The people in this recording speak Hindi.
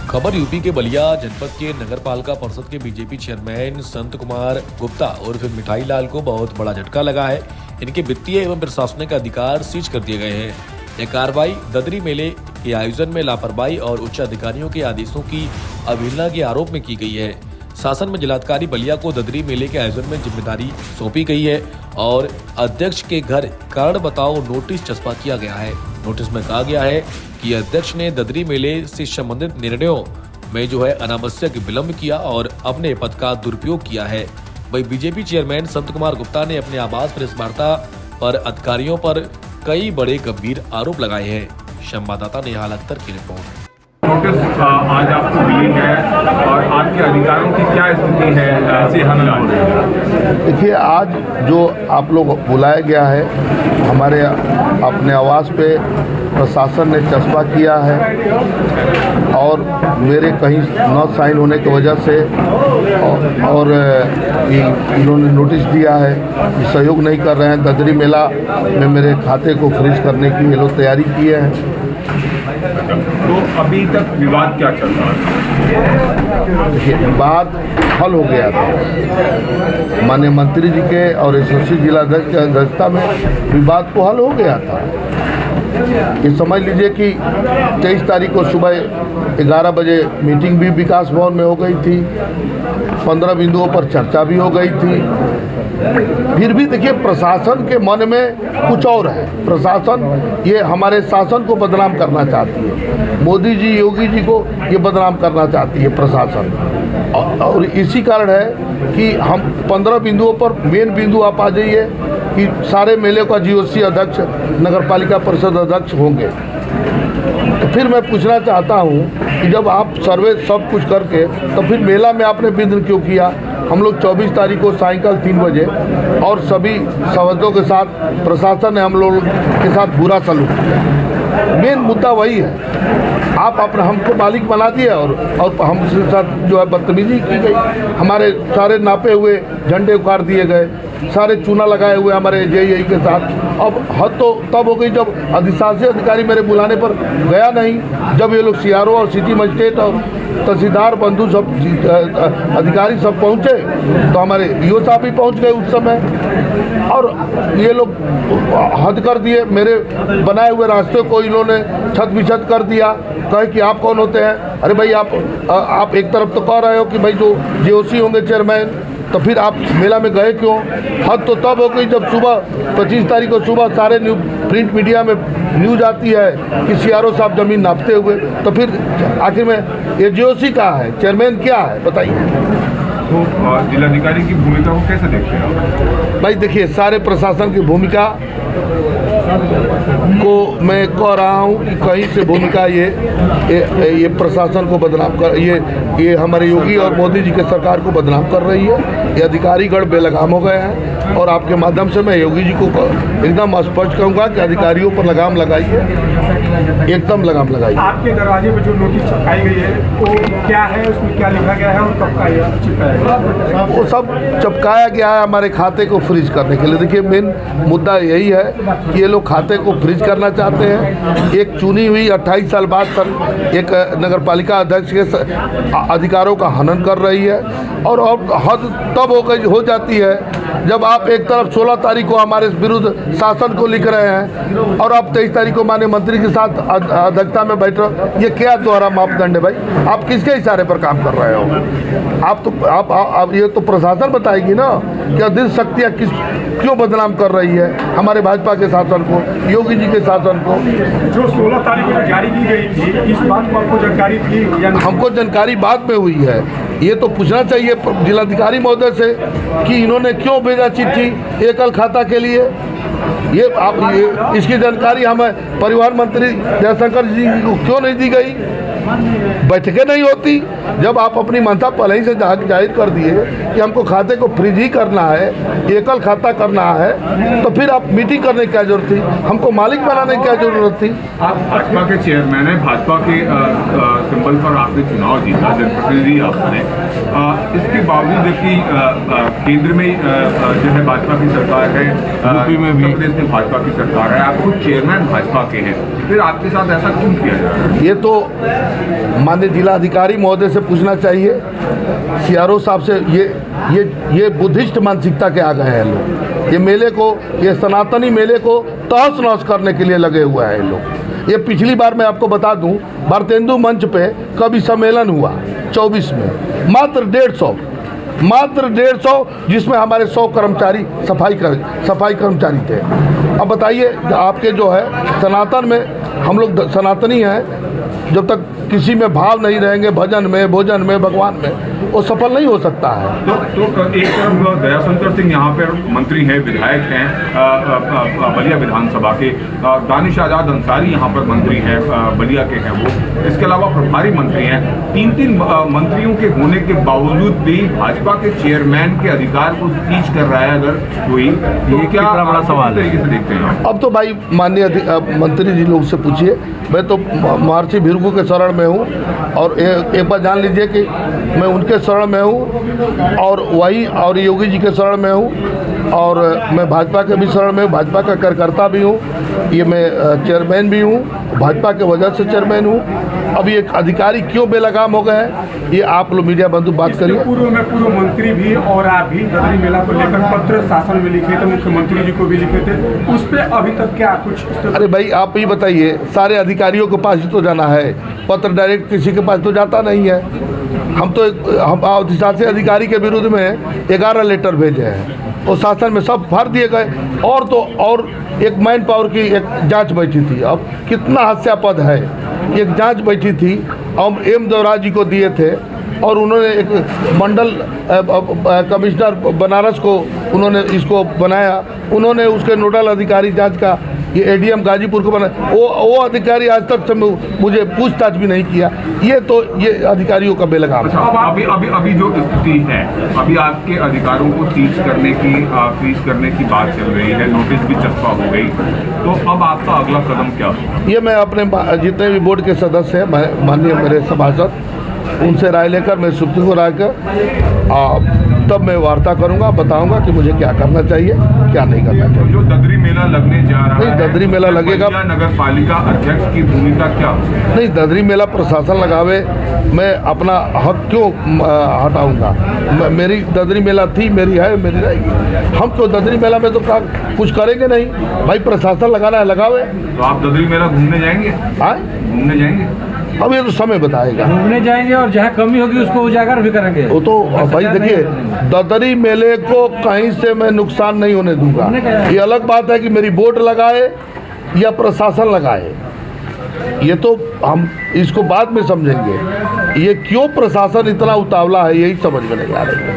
खबर यूपी के बलिया जनपद के नगर पालिका परिषद के बीजेपी चेयरमैन संत कुमार गुप्ता उर्फ मिठाई लाल को बहुत बड़ा झटका लगा है। इनके वित्तीय एवं प्रशासनिक अधिकार सीज कर दिए गए हैं। यह कार्रवाई ददरी मेले के आयोजन में लापरवाही और उच्च अधिकारियों के आदेशों की अवहेलना के आरोप में की गई है। शासन में जिलाधिकारी बलिया को ददरी मेले के आयोजन में जिम्मेदारी सौंपी गई है और अध्यक्ष के घर कारण बताओ नोटिस चस्पा किया गया है। नोटिस में कहा गया है कि अध्यक्ष ने ददरी मेले से संबंधित निर्णयों में अनावश्यक विलंब किया और अपने पद का दुरुपयोग किया है। वही बीजेपी चेयरमैन संत कुमार गुप्ता ने अपने आवास प्रेस वार्ता पर अधिकारियों पर कई बड़े गंभीर आरोप लगाए हैं। संवाददाता नेहाल अख्तर की रिपोर्ट। नोटिस आज आपको मिली है और आपके अधिकारों की क्या स्थिति है, ऐसे हमला हो रहे हैं? देखिए, आज जो आप लोग बुलाया गया है, हमारे अपने आवास पे प्रशासन ने चस्पा किया है और मेरे कहीं न साइन होने की वजह से और इन्होंने नोटिस दिया है कि सहयोग नहीं कर रहे हैं। ददरी मेला में मेरे खाते को फ्रीज करने की ये लोग तैयारी किए हैं। तो अभी तक विवाद क्या चल रहा है? देखिए, विवाद हल हो गया था। माननीय मंत्री जी के और एसोसी जिलाध्यक्ष की अध्यक्षता में विवाद को हल हो गया था। ये समझ लीजिए कि 23 तारीख को सुबह 11 बजे मीटिंग भी विकास भवन में हो गई थी। 15 बिंदुओं पर चर्चा भी हो गई थी। फिर भी देखिए, प्रशासन के मन में कुछ और है। प्रशासन ये हमारे शासन को बदनाम करना चाहती है। मोदी जी, योगी जी को ये बदनाम करना चाहती है प्रशासन। और इसी कारण है कि हम 15 बिंदुओं पर मेन बिंदु आप आ जाइए कि सारे मेले का जीओसी अध्यक्ष नगर पालिका परिषद अध्यक्ष होंगे। तो फिर मैं पूछना चाहता हूं कि जब आप सर्वे सब कुछ करके तो फिर मेला में आपने विघ्न क्यों किया? हम लोग 24 तारीख को सायंकाल 3 बजे और सभी सदस्यों के साथ प्रशासन ने हम लोग के साथ बुरा सलूक किया। मेन मुद्दा वही है। आप अपने हमको मालिक बना दिए और हमसे साथ जो है बदतमीजी की गई। हमारे सारे नापे हुए झंडे उखाड़ दिए गए, सारे चूना लगाए हुए हमारे जेईई के साथ। अब हद तो तब हो गई जब अधिशासी अधिकारी मेरे बुलाने पर गया नहीं। जब ये लोग सीआरओ और सिटी मजिस्ट्रेट और तहसीलदार बंधु सब अधिकारी सब पहुँचे तो हमारे ईओ साहब भी पहुँच गए उस समय और ये लोग हद कर दिए। मेरे बनाए हुए रास्ते को इन्होंने छत बिछत कर दिया। कहे कि आप कौन होते हैं? अरे भाई, आप एक तरफ तो कह रहे हो कि भाई जो जीओसी होंगे चेयरमैन, तो फिर आप मेला में गए क्यों? हद तो तब हो गई जब सुबह 25 तारीख को सुबह सारे प्रिंट मीडिया में न्यूज आती है कि सीआरओ साहब जमीन नापते हुए। तो फिर आखिर में ये जीओसी कहाँ है, चेयरमैन क्या है, बताइए। तो जिलाधिकारी की भूमिका को कैसे देखते हैं? भाई देखिए, सारे प्रशासन की भूमिका को मैं कह रहा हूँ कि कहीं से भूमिका ये प्रशासन को बदनाम कर, ये हमारे योगी और मोदी जी के सरकार को बदनाम कर रही है। ये अधिकारीगण बेलगाम हो गए हैं और आपके माध्यम से मैं योगी जी को एकदम स्पष्ट कहूँगा कि अधिकारियों पर लगाम लगाइए, एकदम लगाम लगाइए। आपके दरवाजे पर जो नोटिस चिपकाई गई है वो क्या है, उसमें क्या लिखा गया है और कब चिपकाया? वो सब चिपकाया गया है हमारे खाते को फ्रीज करने के लिए। देखिए, मेन मुद्दा यही है कि ये लोग खाते को फ्रीज करना चाहते हैं। एक चुनी हुई 28 साल बाद सर एक नगर पालिका अध्यक्ष के अधिकारों का हनन कर रही है और हद तब हो जाती है जब आप एक तरफ 16 तारीख को हमारे विरुद्ध शासन को लिख रहे हैं और आप 23 तारीख को माननीय मंत्री के साथ अध्यक्षता में बैठ रहे हो। ये क्या दोहरा मापदंड है भाई? आप किसके इशारे पर काम कर रहे हो? आप ये तो प्रशासन बताएगी ना कि अधिक शक्तियाँ क्यों बदनाम कर रही है हमारे भाजपा के शासन को, योगी जी के शासन को। जो 16 तारीख को जारी की गई थी, इस बात को आपको जानकारी थी? हमको जानकारी बाद में हुई है। ये तो पूछना चाहिए जिलाधिकारी महोदय से कि इन्होंने क्यों भेजा चिट्ठी एकल खाता के लिए। ये इसकी जानकारी हमें परिवहन मंत्री जयशंकर जी को क्यों नहीं दी गई? बैठकें नहीं होती। जब आप अपनी मंशा पहले ही से जाहिर कर दिए कि हमको खाते को फ्रीज ही करना है, एकल खाता करना है, तो फिर आप मीटिंग करने की क्या जरूरत थी? हमको मालिक बनाने की क्या जरूरत थी? आप भाजपा के चेयरमैन हैं, भाजपा के बल पर आपने चुनाव जीता, जनप्रतिनिधि आप बने, इसके बावजूद कि केंद्र में जो है भाजपा की सरकार है, यूपी में भी प्रदेश में भाजपा की सरकार है, आप खुद चेयरमैन भाजपा के हैं, फिर आपके साथ ऐसा क्यों किया जा रहा है? ये तो माननीय जिलाधिकारी महोदय से पूछना चाहिए, सीआरओ साहब से। ये बुद्धिस्ट मानसिकता के आ गए हैं लोग। ये मेले को, ये सनातनी मेले को तहस नहस करने के लिए लगे हुए हैं लोग। ये पिछली बार मैं आपको बता दूं, भारतेंदु मंच पे कवि सम्मेलन हुआ 24 में, मात्र 150, जिसमें हमारे 100 कर्मचारी सफाई कर्मचारी थे। अब बताइए, आपके जो है सनातन में, हम लोग सनातनी हैं, जब तक किसी में भाव नहीं रहेंगे, भजन में, भोजन में, भगवान में, वो सफल नहीं हो सकता है। तो एक तरफ दयाशंकर सिंह यहाँ पर मंत्री हैं, विधायक हैं बलिया विधानसभा के, दानिश आजाद अंसारी यहाँ पर मंत्री हैं, बलिया के हैं वो, इसके अलावा प्रभारी मंत्री हैं। तीन मंत्रियों के होने के बावजूद भी भाजपा के चेयरमैन के अधिकार को सीज कर रहा है अगर कोई, तो क्या बड़ा सवाल तरीके से देखते हैं? अब तो भाई माननीय मंत्री जी लोग से पूछिए। मैं तो महर्षि भृगु के शरण में हूँ, और एक बार जान लीजिए कि मैं उनके शरण में हूँ, और योगी जी के शरण में हूँ, और मैं भाजपा के भी शरण में हूँ, भाजपा का कार्यकर्ता भी हूँ। ये मैं चेयरमैन भी हूँ, भाजपा के वजह से चेयरमैन हूँ। अब ये अधिकारी क्यों बेलगाम हो गए हैं, ये आप लोग मीडिया बंधु बात करिए। पूर्व मंत्री भी और आप भी ददरी मेला को लेकर पत्र शासन में लिखे थे, मुख्यमंत्री जी को भी लिखे थे, उस पर अभी तक क्या कुछ? अरे भाई आप ही बताइए, सारे अधिकारियों के पास ही तो जाना है, पत्र डायरेक्ट किसी के पास तो जाता नहीं है। हम शासी अधिकारी के विरुद्ध में 11 लेटर भेजे हैं, और शासन में सब भर दिए गए। और एक मैन पावर की एक जांच बैठी थी। अब कितना हास्यास्पद है, एक जांच बैठी थी, हम एम देवराज जी को दिए थे, और उन्होंने एक मंडल कमिश्नर बनारस को उन्होंने इसको बनाया, उन्होंने उसके नोडल अधिकारी जांच का ये एडीएम गाजीपुर को बनाया, वो अधिकारी आज तक से मुझे पूछताछ भी नहीं किया। ये अधिकारियों का बेलगाम। अच्छा, अभी जो स्थिति है, अभी आपके अधिकारों को सीज करने की बात चल रही है, नोटिस भी चस्पा हो गई, तो अब आपका अगला कदम क्या होगा? ये मैं अपने जितने भी बोर्ड के सदस्य हैं, माननीय मेरे सभासद, उनसे राय लेकर, मैं सुप्रीम को राय कर तब मैं वार्ता करूंगा, बताऊंगा कि मुझे क्या करना चाहिए, क्या नहीं करना चाहिए। जो ददरी मेला लगने जा रहा है, ददरी मेला लगेगा, नगर पालिका अध्यक्ष की भूमिका क्या? नहीं, ददरी मेला प्रशासन लगावे, मैं अपना हक क्यों हटाऊंगा? मेरी ददरी मेला थी, मेरी है, मेरी रहेगी। हम तो ददरी मेला में तो कुछ करेंगे नहीं भाई, प्रशासन लगाना है, लगावे। तो आप ददरी मेला घूमने जाएंगे? घूमने जाएंगे? अब ये तो समय बताएगा। घूमने जाएंगे, और जहाँ कमी होगी उसको उजागर भी करेंगे। वो तो भाई देखिए, ददरी मेले को कहीं से मैं नुकसान नहीं होने दूंगा। ये अलग बात है कि मेरी बोर्ड लगाए या प्रशासन लगाए, ये तो हम इसको बाद में समझेंगे। ये क्यों प्रशासन इतना उतावला है, यही समझ में नहीं आ रही है।